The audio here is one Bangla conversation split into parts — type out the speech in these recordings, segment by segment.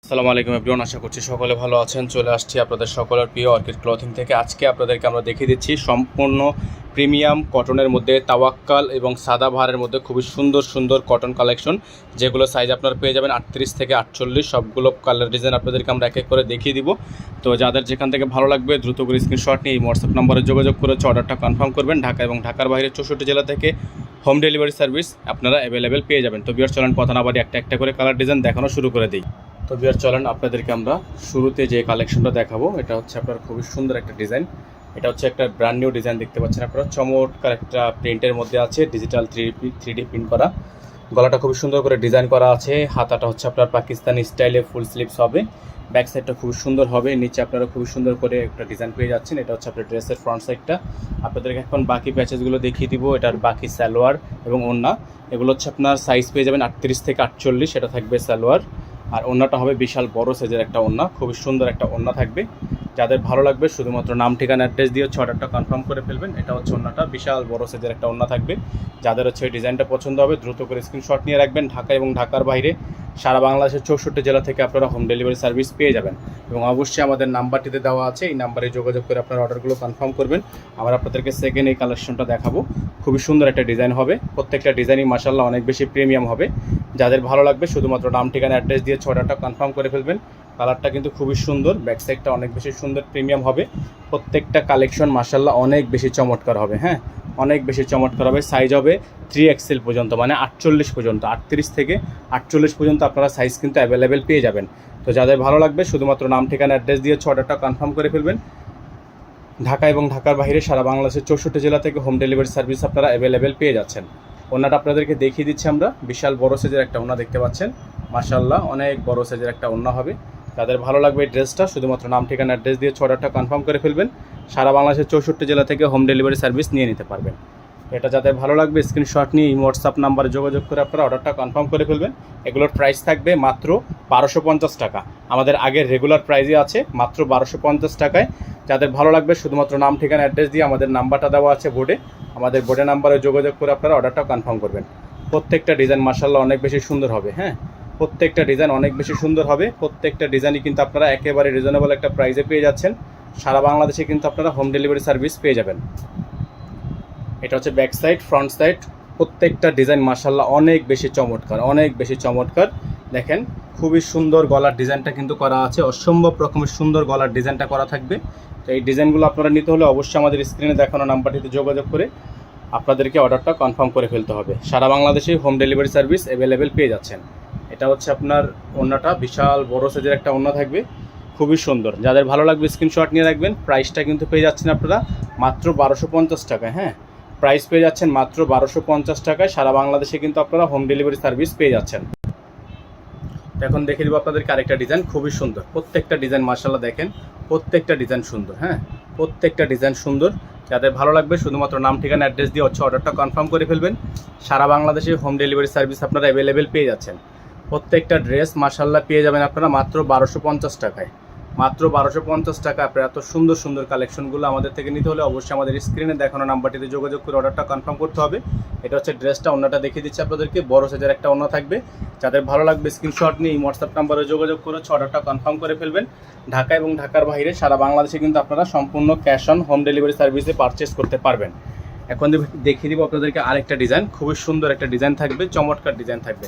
আসসালামু আলাইকুম এভরিওয়ান, আশা করছি সকলে ভালো আছেন। চলে আসছি আপনাদের সকলের প্রিয় অর্কিড ক্লথিং থেকে। আজকে আপনাদেরকে আমরা দেখিয়ে দিচ্ছি সম্পূর্ণ প্রিমিয়াম কটনের মধ্যে তাওয়াক্কাল এবং সাদা ভারের মধ্যে খুবই সুন্দর সুন্দর কটন কালেকশন, যেগুলো সাইজ আপনারা পেয়ে যাবেন 38 থেকে 48। সবগুলো কালার ডিজাইন আপনাদেরকে আমরা এক এক করে দেখিয়ে দিব। তো যাদের যেখান থেকে ভালো লাগবে দ্রুত করে স্ক্রিনশট নিয়ে এই হোয়াটসঅ্যাপ নম্বরে যোগাযোগ করে অর্ডারটা কনফার্ম করবেন। ঢাকা এবং ঢাকার বাইরে 64 জেলা থেকে হোম ডেলিভারি সার্ভিস আপনারা অ্যাভেলেবেল পেয়ে যাবেন। তো ভিউয়ার্স, চলেন কথা না বাড়িয়ে একটা একটা করে কালার ডিজাইন দেখানো শুরু করে দিই। তো ভিউয়ার্স, চলেন আপনাদেরকে আমরা শুরুতে যে কালেকশনটা দেখাবো, এটা হচ্ছে আপনার খুবই সুন্দর একটা ডিজাইন। এটা হচ্ছে একটা ব্র্যান্ড নিউ ডিজাইন, দেখতে পাচ্ছেন আপনারা। চমৎকার একটা প্রিন্টের মধ্যে আছে, ডিজিটাল 3D প্রিন্ট করা। গলাটা খুবই সুন্দর করে ডিজাইন করা আছে। হাতাটা হচ্ছে আপনার পাকিস্তানি স্টাইলে ফুল স্লিভস হবে। ব্যাক সাইডটা খুবই সুন্দর হবে। নিচে আপনারা খুবই সুন্দর করে একটা ডিজাইন পেয়ে যাচ্ছেন। এটা হচ্ছে আপনার ড্রেসের ফ্রন্ট সাইডটা। আপনাদেরকে এখন বাকি প্যাচেসগুলো দেখিয়ে দিব। এটার বাকি সালোয়ার এবং ওড়না, এগুলো হচ্ছে আপনার সাইজ পেয়ে যাবেন 38 থেকে 48। এটা থাকবে সালোয়ার, আর ওড়নাটা হবে বিশাল বড় সাইজের একটা ওড়না, খুবই সুন্দর একটা ওড়না থাকবে। যাদের ভালো লাগবে শুধুমাত্র নাম ঠিকানা অ্যাড্রেস দিয়ে অর্ডারটা কনফার্ম করে ফেলবেন। এটা হচ্ছে ওড়নাটা, বিশাল বড় সাইজের একটা ওড়না থাকবে। যাদের হচ্ছে এই ডিজাইনটা পছন্দ হবে দ্রুত করে স্ক্রিনশট নিয়ে রাখবেন। ঢাকা এবং ঢাকার বাইরে সারা বাংলাদেশের 64 জেলা থেকে আপনারা হোম ডেলিভারি সার্ভিস পেয়ে যাবেন। এবং অবশ্যই আমাদের নাম্বারটিতে দেওয়া আছে, এই নাম্বারে যোগাযোগ করে আপনার অর্ডারগুলো কনফার্ম করবেন। আমরা আপনাদেরকে সেকেন্ড এই কালেকশনটা দেখাবো। খুবই সুন্দর একটা ডিজাইন হবে, প্রত্যেকটা ডিজাইনই মাশাআল্লাহ অনেক বেশি প্রিমিয়াম হবে। যাদের ভালো লাগবে শুধুমাত্র নাম ঠিকানা অ্যাড্রেস দিয়ে অর্ডারটা কনফার্ম করে ফেলবেন। কালারটা কিন্তু খুবই সুন্দর, ব্যাক সাইডটা অনেক বেশি সুন্দর প্রিমিয়াম হবে। প্রত্যেকটা কালেকশন মাশাআল্লাহ অনেক বেশি চমৎকার হবে। হ্যাঁ, অনেক বেশি চমৎকার হবে। সাইজ হবে 3XL পর্যন্ত, মানে 48 পর্যন্ত, 38 থেকে 48 পর্যন্ত আপনারা সাইজ কিন্তু অ্যাভেলেবেল পেয়ে যাবেন। তো যাদের ভালো লাগবে শুধুমাত্র নাম ঠিকানা অ্যাড্রেস দিয়ে অর্ডারটা কনফার্ম করে ফেলবেন। ঢাকা এবং ঢাকার বাইরে সারা বাংলাদেশের 64 জেলা থেকে হোম ডেলিভারি সার্ভিস আপনারা অ্যাভেলেবেল পেয়ে যাচ্ছেন। ওড়নাটা আপনাদেরকে দেখিয়ে দিচ্ছি আমরা। বিশাল বড় সাইজের একটা ওড়না দেখতে পাচ্ছেন, মাশাআল্লাহ অনেক বড় সাইজের একটা ওড়না হবে। যাদের ভালো লাগবে এই ড্রেসটা শুধুমাত্র নাম ঠিকানা অ্যাড্রেস দিয়ে অর্ডারটা কনফার্ম করে ফেলবেন। সারা বাংলাদেশের 64 জেলা থেকে হোম ডেলিভারি সার্ভিস নিয়ে নিতে পারবেন। এটা যাদের ভালো লাগবে স্ক্রিনশট নিয়ে এই হোয়াটসঅ্যাপ নাম্বারে যোগাযোগ করে আপনারা অর্ডারটা কনফার্ম করে ফেলবেন। এগুলোর প্রাইস থাকবে মাত্র 1250 টাকা। আমাদের আগের রেগুলার প্রাইসই আছে মাত্র 1250 টাকায়। যাদের ভালো লাগবে শুধুমাত্র নাম ঠিকানা অ্যাড্রেস দিয়ে আমাদের নাম্বারটা দেওয়া আছে বোর্ডে, আমাদের বোর্ডে নাম্বারে যোগাযোগ করে আপনারা অর্ডারটা কনফার্ম করবেন। প্রত্যেকটা ডিজাইন মাশাআল্লাহ অনেক বেশি সুন্দর হবে। হ্যাঁ, প্রত্যেকটা ডিজাইন অনেক বেশি সুন্দর হবে। প্রত্যেকটা ডিজাইনই কিন্তু আপনারা একেবারে রিজনেবল একটা প্রাইসে পেয়ে যাচ্ছেন। সারা বাংলাদেশে কিন্তু আপনারা হোম ডেলিভারি সার্ভিস পেয়ে যাবেন। এটা হচ্ছে ব্যাক সাইড, ফ্রন্ট সাইড, প্রত্যেকটা ডিজাইন মাশাআল্লাহ অনেক বেশি চমৎকার, অনেক বেশি চমৎকার। দেখেন খুবই সুন্দর গলার ডিজাইনটা কিন্তু করা আছে, অসম্ভব রকমের সুন্দর গলার ডিজাইনটা করা থাকবে। তো এই ডিজাইনগুলো আপনারা নিতে হলে অবশ্যই আমাদের স্ক্রিনে দেখানো নাম্বারটিতে যোগাযোগ করে আপনাদেরকে অর্ডারটা কনফার্ম করে ফেলতে হবে। সারা বাংলাদেশে হোম ডেলিভারি সার্ভিস অ্যাভেলেবেল পেয়ে যাচ্ছেন। এটা হচ্ছে আপনার ওড়নাটা, বিশাল বড় সাইজের একটা ওড়না থাকবে, খুবই সুন্দর। যাদের ভালো লাগবে স্ক্রিনশট নিয়ে রাখবেন। প্রাইসটা কিন্তু পেয়ে যাচ্ছেন আপনারা মাত্র 1250 টাকায়। হ্যাঁ, প্রাইস পেয়ে যাচ্ছেন মাত্র 1250 টাকায়। সারা বাংলাদেশে কিন্তু আপনারা হোম ডেলিভারি সার্ভিস পেয়ে যাচ্ছেন। এখন দেখে দেবো আপনাদেরকে আরেকটা ডিজাইন, খুবই সুন্দর। প্রত্যেকটা ডিজাইন মাশাআল্লাহ দেখেন, প্রত্যেকটা ডিজাইন সুন্দর। হ্যাঁ, প্রত্যেকটা ডিজাইন সুন্দর। যাদের ভালো লাগবে শুধুমাত্র নাম ঠিকানা অ্যাড্রেস দিয়ে অর্ডারটা কনফার্ম করে ফেলবেন। সারা বাংলাদেশে হোম ডেলিভারি সার্ভিস আপনারা অ্যাভেলেবেল পেয়ে যাচ্ছেন। প্রত্যেকটা ড্রেস মাশাআল্লাহ পেয়ে যাবেন আপনারা মাত্র 1250 টাকায়। মাত্র 1250 টাকা আপনারা এত সুন্দর সুন্দর কালেকশনগুলো আমাদের থেকে নিতে হলে অবশ্যই আমাদের স্ক্রিনে দেখানো নাম্বারটিতে যোগাযোগ করে অর্ডারটা কনফার্ম করতে হবে। এটা হচ্ছে ড্রেসটা, ওড়নাটা দেখিয়ে দিচ্ছি আপনাদেরকে। বড় সাইজের একটা ওড়না থাকবে। যাদের ভালো লাগবে স্ক্রিনশট নিয়ে হোয়াটসঅ্যাপ নাম্বারে যোগাযোগ করে অর্ডারটা কনফার্ম করে ফেলবেন। ঢাকা এবং ঢাকার বাইরে সারা বাংলাদেশে কিন্তু আপনারা সম্পূর্ণ ক্যাশ অন হোম ডেলিভারি সার্ভিসে পারচেস করতে পারবেন। এখন দেখিয়ে দিব আপনাদেরকে আরেকটা ডিজাইন, খুবই সুন্দর একটা ডিজাইন থাকবে, চমৎকার ডিজাইন থাকবে।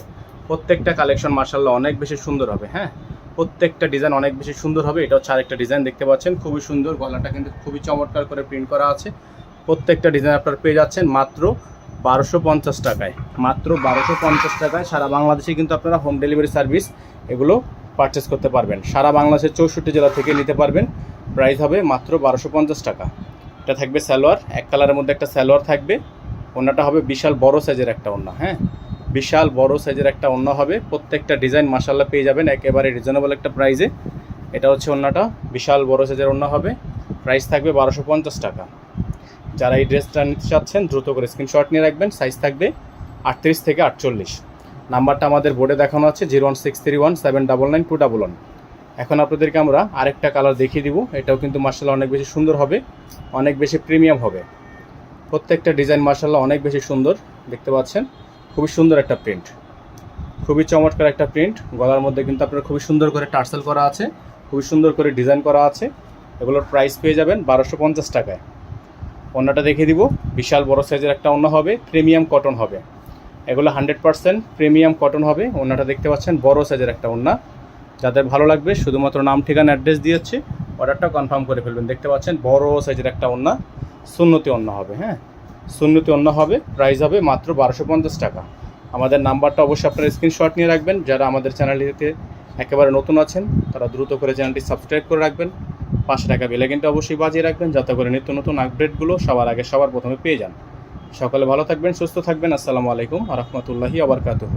প্রত্যেকটা কালেকশন মাশাআল্লাহ অনেক বেশি সুন্দর হবে। হ্যাঁ, প্রত্যেকটা ডিজাইন অনেক বেশি সুন্দর হবে। এটা হচ্ছে আরেকটা ডিজাইন, দেখতে পাচ্ছেন খুবই সুন্দর। গলাটা কিন্তু খুবই চমৎকার করে প্রিন্ট করা আছে। প্রত্যেকটা ডিজাইন আপনারা পেয়ে যাচ্ছেন মাত্র 1250 টাকায়। মাত্র 1250 টাকায় সারা বাংলাদেশে কিন্তু আপনারা হোম ডেলিভারি সার্ভিস এগুলো পারচেস করতে পারবেন। সারা বাংলাদেশের 64 জেলা থেকে নিতে পারবেন। প্রাইস হবে মাত্র 1250 টাকা। এটা থাকবে সালোয়ার, এক কালারের মধ্যে একটা সালোয়ার থাকবে। ওড়নাটা হবে বিশাল বড় সাইজের একটা ওড়না। হ্যাঁ, বিশাল বড় সাইজের একটা ওড়না হবে। প্রত্যেকটা ডিজাইন মাশাআল্লাহ পেয়ে যাবেন একেবারে রিজনেবল একটা প্রাইসে। এটা হচ্ছে ওড়নাটা, বিশাল বড় সাইজের ওড়না হবে। প্রাইস থাকবে 1250 টাকা। যারা এই ড্রেসটা নিতে চাচ্ছেন দ্রুত করে স্ক্রিনশট নিয়ে রাখবেন। সাইজ থাকবে 38 থেকে 48। নাম্বারটা আমাদের বোর্ডে দেখানো আছে 01631799211। এখন আপনাদেরকে আমরা আরেকটা কালার দেখিয়ে দিব। এটাও কিন্তু মাশাআল্লাহ অনেক বেশি সুন্দর হবে, অনেক বেশি প্রিমিয়াম হবে। প্রত্যেকটা ডিজাইন মাশাআল্লাহ অনেক বেশি সুন্দর, দেখতে পাচ্ছেন খুবই সুন্দর একটা প্রিন্ট। খুবই চমৎকার একটা প্রিন্ট। গলার মধ্যে কিন্তু আপনার খুবই সুন্দর করে টার্সেল করা আছে, খুবই সুন্দর করে ডিজাইন করা আছে। এগুলোর প্রাইস পেয়ে যাবেন 1250 টাকায়। ওড়নাটা দেখিয়ে দিব, বিশাল বড় সাইজের একটা ওড়না হবে, প্রিমিয়াম কটন হবে। এগুলো 100% প্রিমিয়াম কটন হবে। ওড়নাটা দেখতে পাচ্ছেন বড় সাইজের একটা ওড়না। যাদের ভালো লাগবে শুধুমাত্র নাম ঠিকানা অ্যাড্রেস দিয়েছি, অর্ডারটা কনফার্ম করে ফেলবেন। দেখতে পাচ্ছেন বড় সাইজের একটা ওড়না, সুন্নতি ওড়না হবে। হ্যাঁ, সুন্নতি ওড়না হবে, প্রাইস হবে মাত্র 1250 টাকা। আমাদের নাম্বারটা অবশ্যই আপনারা স্ক্রিনশট নিয়ে রাখবেন। যারা আমাদের চ্যানেলটিতে একেবারে নতুন আছেন তারা দ্রুত করে চ্যানেলটি সাবস্ক্রাইব করে রাখবেন। 5 টাকা বেল আইকনটা অবশ্যই বাজিয়ে রাখবেন, যাতে করে নিত্য নতুন আপডেটগুলো সবার আগে সবার প্রথমে পেয়ে যান। সকলে ভালো থাকবেন, সুস্থ থাকবেন। আসসালামু আলাইকুম ওয়া রাহমাতুল্লাহি ওয়া বারাকাতুহু।